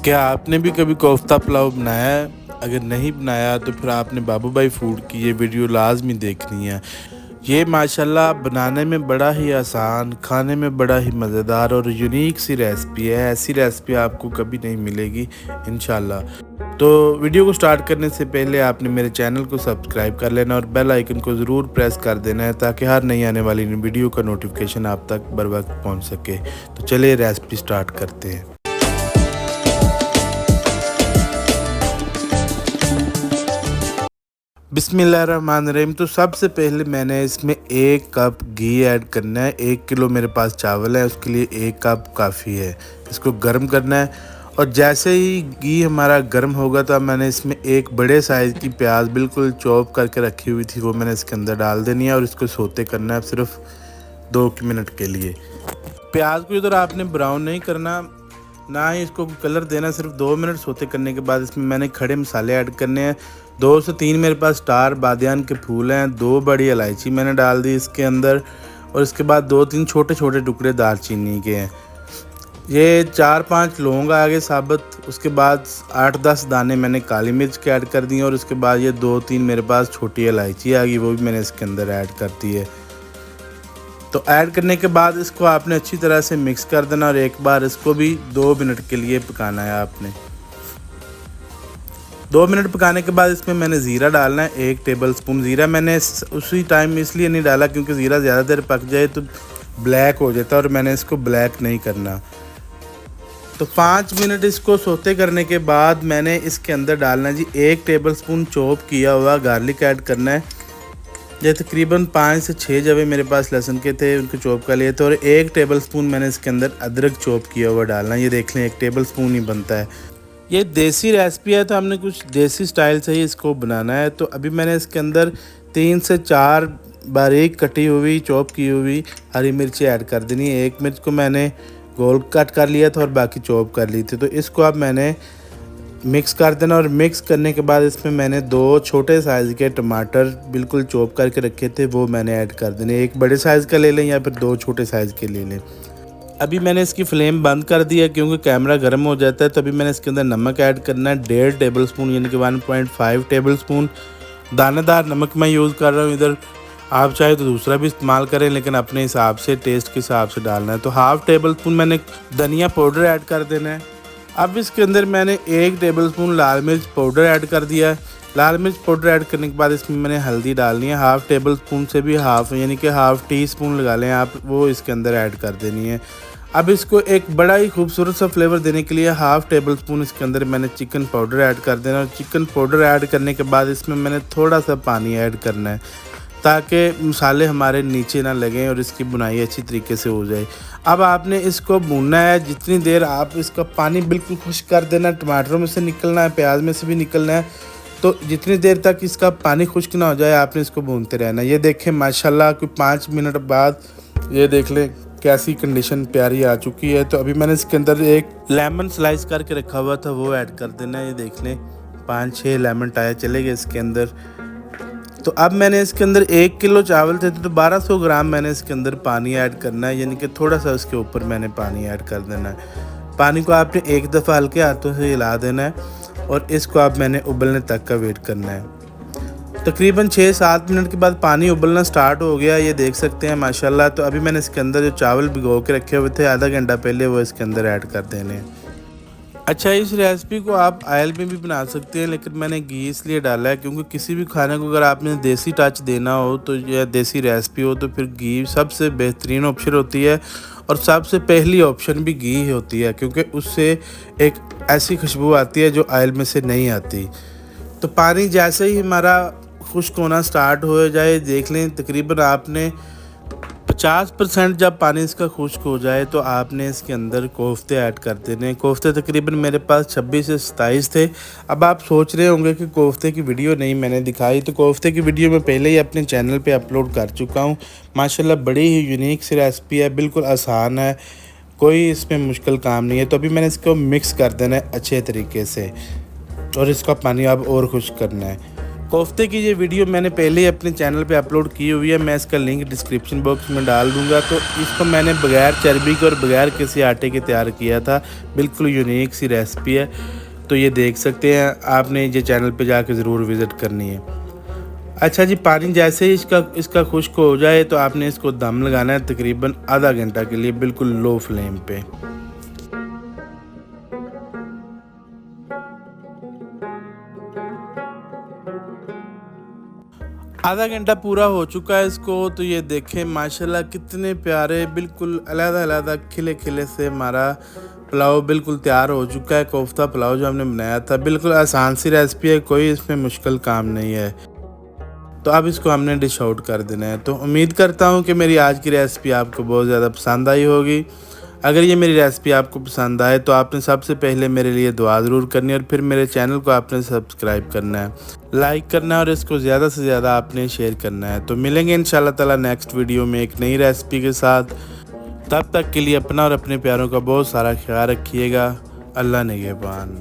क्या आपने भी कभी कोफ्ता पुलाव बनाया है? अगर नहीं बनाया तो फिर आपने बाबू भाई फूड की ये वीडियो लाज़मी देखनी है। ये माशाल्लाह बनाने में बड़ा ही आसान, खाने में बड़ा ही मज़ेदार और यूनिक सी रेसिपी है। ऐसी रेसिपी आपको कभी नहीं मिलेगी इंशाल्लाह। तो वीडियो को स्टार्ट करने से पहले आपने मेरे चैनल को सब्सक्राइब कर लेना और बेल आइकन को ज़रूर प्रेस कर देना है ताकि हर नई आने वाली वीडियो का नोटिफिकेशन आप तक बर वक्त पहुँच सके। तो चलिए रेसिपी स्टार्ट करते हैं। बिस्मिल्लाहिर्रहमानिर्रहीम। तो सबसे पहले मैंने इसमें 1 कप घी ऐड करना है। 1 किलो मेरे पास चावल है, उसके लिए 1 कप काफ़ी है। इसको गर्म करना है और जैसे ही घी हमारा गर्म होगा तो मैंने इसमें एक बड़े साइज़ की प्याज बिल्कुल चॉप करके रखी हुई थी, वो मैंने इसके अंदर डाल देनी है और इसको सोते करना है सिर्फ 2 मिनट के लिए। प्याज को इधर आपने ब्राउन नहीं करना, ना ही इसको कलर देना, सिर्फ 2 मिनट सोते करने के बाद इसमें मैंने खड़े मसाले ऐड करने हैं। 2 से 3 मेरे पास स्टार बादियान के फूल हैं, 2 बड़ी इलायची मैंने डाल दी इसके अंदर और इसके बाद 2-3 छोटे छोटे टुकड़े दालचीनी के हैं। ये 4-5 लौंग आ गए साबुत। उसके बाद 8-10 दाने मैंने काली मिर्च के ऐड कर दिए और उसके बाद ये 2-3 मेरे पास छोटी इलायची आ गई, वो भी मैंने इसके अंदर ऐड कर दी है। तो ऐड करने के बाद इसको आपने अच्छी तरह से मिक्स कर देना और एक बार इसको भी 2 मिनट के लिए पकाना है आपने। 2 मिनट पकाने के बाद इसमें मैंने ज़ीरा डालना है, 1 टेबल स्पून ज़ीरा। मैंने उसी टाइम इसलिए नहीं डाला क्योंकि ज़ीरा ज़्यादा देर पक जाए तो ब्लैक हो जाता है और मैंने इसको ब्लैक नहीं करना। तो 5 मिनट इसको सोते करने के बाद मैंने इसके अंदर डालना है जी 1 टेबल स्पून चॉप किया हुआ गार्लिक ऐड करना है। ये तकरीबन 5 से 6 जवे मेरे पास लहसुन के थे, उनको चॉप कर लिए थे और 1 टेबल स्पून मैंने इसके अंदर अदरक चॉप किया हुआ डालना है। ये देख लें 1 टेबल स्पून ही बनता है। ये देसी रेसिपी है तो हमने कुछ देसी स्टाइल से ही इसको बनाना है। तो अभी मैंने इसके अंदर 3 से 4 बारीक कटी हुई चॉप की हुई हरी मिर्ची ऐड कर देनी है। 1 मिर्च को मैंने गोल कट कर लिया था और बाकी चॉप कर ली थी। तो इसको अब मैंने मिक्स कर देना और मिक्स करने के बाद इसमें मैंने 2 छोटे साइज़ के टमाटर बिल्कुल चॉप करके रखे थे, वो मैंने ऐड कर देने। 1 बड़े साइज़ का ले लें या फिर 2 छोटे साइज़ के ले लें। अभी मैंने इसकी फ्लेम बंद कर दी है क्योंकि कैमरा गर्म हो जाता है। तो अभी मैंने इसके अंदर नमक ऐड करना है 1.5 टेबल स्पून यानी कि 1.5 टेबल स्पून दानेदार नमक मैं यूज़ कर रहा हूँ इधर। आप चाहे तो दूसरा भी इस्तेमाल करें लेकिन अपने हिसाब से टेस्ट के हिसाब से डालना है। तो 1/2 टेबल स्पून मैंने धनिया पाउडर ऐड कर देना है। अब इसके अंदर मैंने 1 टेबल स्पून लाल मिर्च पाउडर ऐड कर दिया है। लाल मिर्च पाउडर ऐड करने के बाद इसमें मैंने हल्दी डालनी है 1/2 टेबल स्पून से भी हाफ यानी कि 1/2 टी स्पून लगा लें आप, वो इसके अंदर ऐड कर देनी है। अब इसको एक बड़ा ही खूबसूरत सा फ्लेवर देने के लिए 1/2 टेबल स्पून इसके अंदर मैंने चिकन पाउडर ऐड कर देना और चिकन पाउडर ऐड करने के बाद इसमें मैंने थोड़ा सा पानी ऐड करना है ताकि मसाले हमारे नीचे ना लगें और इसकी बुनाई अच्छी तरीके से हो जाए। अब आपने इसको भूनना है जितनी देर आप इसका पानी बिल्कुल खुश्क कर देना, टमाटरों में से निकलना है, प्याज में से भी निकलना है। तो जितनी देर तक इसका पानी खुश्क ना हो जाए आपने इसको भूनते रहना। ये देखें माशाल्लाह कोई 5 मिनट बाद ये देख लें कैसी कंडीशन प्यारी आ चुकी है। तो अभी मैंने इसके अंदर 1 लेमन स्लाइस करके रखा हुआ था, वो ऐड कर देना है। ये देख लें 5-6 लेमन टायर चले गए इसके अंदर। तो अब मैंने इसके अंदर 1 किलो चावल थे तो 1200 ग्राम मैंने इसके अंदर पानी ऐड करना है, यानी कि थोड़ा सा उसके ऊपर मैंने पानी ऐड कर देना है। पानी को आपने एक दफ़ा हल्के हाथों से हिला देना है और इसको अब मैंने उबलने तक का वेट करना है। तकरीबन 6-7 मिनट के बाद पानी उबलना स्टार्ट हो गया, ये देख सकते हैं माशाल्लाह। तो अभी मैंने इसके अंदर जो चावल भिगो के रखे हुए थे आधा घंटा पहले, वो इसके अंदर ऐड कर देने हैं। अच्छा, इस रेसिपी को आप ऑयल में भी बना सकते हैं लेकिन मैंने घी इसलिए डाला है क्योंकि किसी भी खाने को अगर आपने देसी टच देना हो तो या देसी रेसिपी हो तो फिर घी सबसे बेहतरीन ऑप्शन होती है और सबसे पहली ऑप्शन भी घी ही होती है क्योंकि उससे एक ऐसी खुशबू आती है जो ऑयल में से नहीं आती। तो पानी जैसे ही हमारा खुश्क होना स्टार्ट हो जाए, देख लें तकरीबन आपने 50% जब पानी इसका खुश्क हो जाए तो आपने इसके अंदर कोफ्ते ऐड कर देने। कोफ्ते तकरीबन मेरे पास 26 से 27 थे। अब आप सोच रहे होंगे कि कोफ्ते की वीडियो नहीं मैंने दिखाई, तो कोफ्ते की वीडियो मैं पहले ही अपने चैनल पे अपलोड कर चुका हूँ। माशाल्लाह बड़ी ही यूनिक सी रेसिपी है, बिल्कुल आसान है, कोई इसमें मुश्किल काम नहीं है। तो अभी मैंने इसको मिक्स कर देना है अच्छे तरीके से और इसका पानी अब और खुश्क करना है। कोफ्ते की ये वीडियो मैंने पहले ही अपने चैनल पे अपलोड की हुई है, मैं इसका लिंक डिस्क्रिप्शन बॉक्स में डाल दूंगा। तो इसको मैंने बगैर चर्बी के और बगैर किसी आटे के तैयार किया था, बिल्कुल यूनिक सी रेसिपी है। तो ये देख सकते हैं, आपने ये चैनल पे जाके ज़रूर विज़िट करनी है। अच्छा जी, पानी जैसे ही इसका खुश्क हो जाए तो आपने इसको दम लगाना है तकरीबन आधा घंटा के लिए, बिल्कुल लो फ्लेम पे। आधा घंटा पूरा हो चुका है इसको। तो ये देखें माशाल्लाह कितने प्यारे बिल्कुल अलग-अलग खिले-खिले से हमारा पुलाव बिल्कुल तैयार हो चुका है। कोफ्ता पुलाव जो हमने बनाया था, बिल्कुल आसान सी रेसिपी है, कोई इसमें मुश्किल काम नहीं है। तो अब इसको हमने डिश आउट कर देना है। तो उम्मीद करता हूँ कि मेरी आज की रेसिपी आपको बहुत ज़्यादा पसंद आई होगी। अगर ये मेरी रेसिपी आपको पसंद आए तो आपने सबसे पहले मेरे लिए दुआ ज़रूर करनी है और फिर मेरे चैनल को आपने सब्सक्राइब करना है, लाइक करना है और इसको ज़्यादा से ज़्यादा आपने शेयर करना है। तो मिलेंगे इंशाल्लाह ताला नेक्स्ट वीडियो में एक नई रेसिपी के साथ। तब तक के लिए अपना और अपने प्यारों का बहुत सारा ख्याल रखिएगा। अल्लाह निगहबान।